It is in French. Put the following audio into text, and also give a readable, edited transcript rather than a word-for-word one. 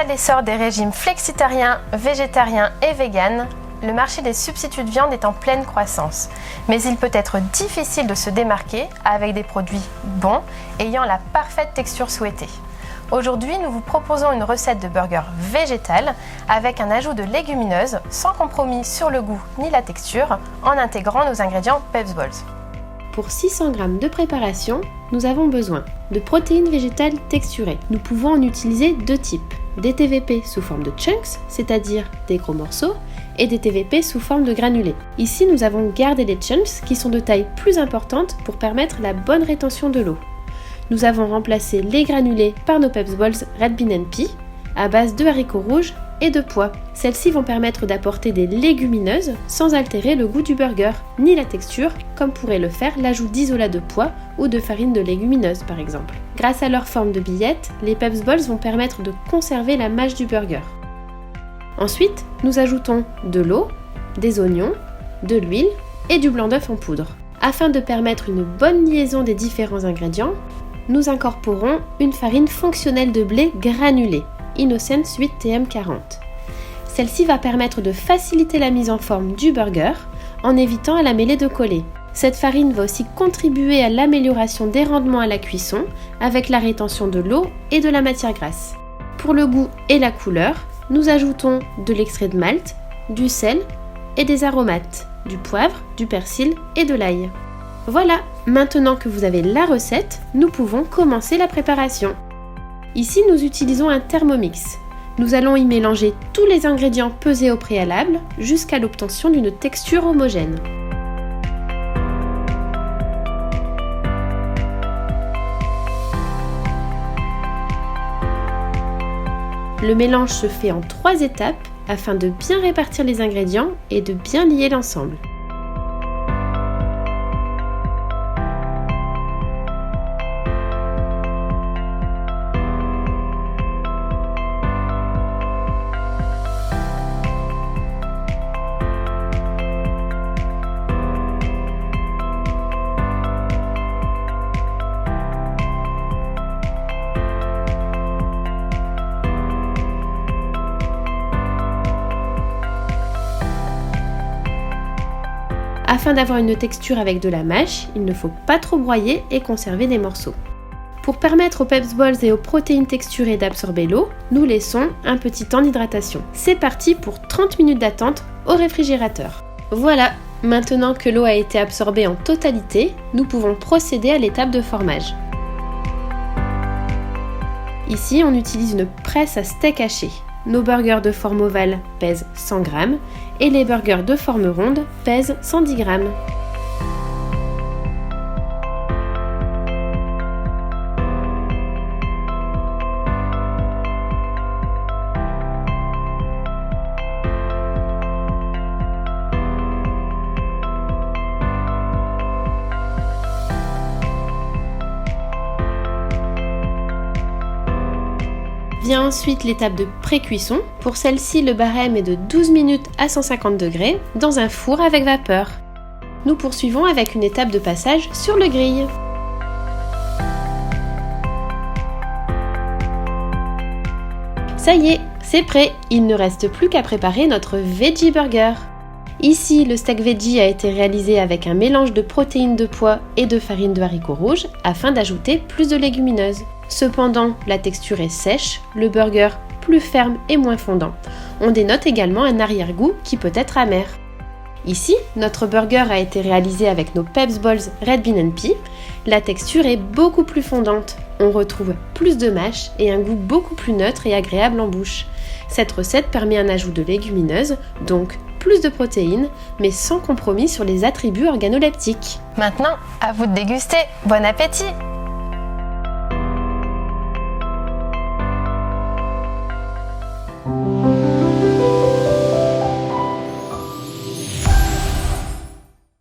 à l'essor des régimes flexitariens, végétariens et véganes, le marché des substituts de viande est en pleine croissance. Mais il peut être difficile de se démarquer avec des produits bons, ayant la parfaite texture souhaitée. Aujourd'hui, nous vous proposons une recette de burger végétal avec un ajout de légumineuses sans compromis sur le goût ni la texture en intégrant nos ingrédients Peps Balls. Pour 600 g de préparation, nous avons besoin de protéines végétales texturées. Nous pouvons en utiliser deux types, des TVP sous forme de chunks, c'est-à-dire des gros morceaux, et des TVP sous forme de granulés. Ici, nous avons gardé les chunks qui sont de taille plus importante pour permettre la bonne rétention de l'eau. Nous avons remplacé les granulés par nos Peps Balls Red Bean & Pea à base de haricots rouges et de pois. Celles-ci vont permettre d'apporter des légumineuses sans altérer le goût du burger, ni la texture, comme pourrait le faire l'ajout d'isolat de pois ou de farine de légumineuse par exemple. Grâce à leur forme de billettes, les Peps Balls vont permettre de conserver la mâche du burger. Ensuite, nous ajoutons de l'eau, des oignons, de l'huile et du blanc d'œuf en poudre. Afin de permettre une bonne liaison des différents ingrédients, nous incorporons une farine fonctionnelle de blé granulée, Innocence 8TM40. Celle-ci va permettre de faciliter la mise en forme du burger en évitant à la mêlée de coller. Cette farine va aussi contribuer à l'amélioration des rendements à la cuisson avec la rétention de l'eau et de la matière grasse. Pour le goût et la couleur, nous ajoutons de l'extrait de malt, du sel et des aromates, du poivre, du persil et de l'ail. Voilà, maintenant que vous avez la recette, nous pouvons commencer la préparation. Ici, nous utilisons un Thermomix. Nous allons y mélanger tous les ingrédients pesés au préalable jusqu'à l'obtention d'une texture homogène. Le mélange se fait en 3 étapes afin de bien répartir les ingrédients et de bien lier l'ensemble. Afin d'avoir une texture avec de la mâche, il ne faut pas trop broyer et conserver des morceaux. Pour permettre aux Peps Balls et aux protéines texturées d'absorber l'eau, nous laissons un petit temps d'hydratation. C'est parti pour 30 minutes d'attente au réfrigérateur. Voilà, maintenant que l'eau a été absorbée en totalité, nous pouvons procéder à l'étape de formage. Ici, on utilise une presse à steak haché. Nos burgers de forme ovale pèsent 100 g et les burgers de forme ronde pèsent 110 g. Vient ensuite l'étape de pré-cuisson. Pour celle-ci, le barème est de 12 minutes à 150 degrés dans un four avec vapeur. Nous poursuivons avec une étape de passage sur le grill. Ça y est, c'est prêt. Il ne reste plus qu'à préparer notre veggie burger. Ici, le steak veggie a été réalisé avec un mélange de protéines de pois et de farine de haricots rouges afin d'ajouter plus de légumineuses. Cependant, la texture est sèche, le burger plus ferme et moins fondant. On dénote également un arrière-goût qui peut être amer. Ici, notre burger a été réalisé avec nos Peps Balls Red Bean & Pea. La texture est beaucoup plus fondante. On retrouve plus de mâche et un goût beaucoup plus neutre et agréable en bouche. Cette recette permet un ajout de légumineuses, donc plus de protéines, mais sans compromis sur les attributs organoleptiques. Maintenant, à vous de déguster. Bon appétit!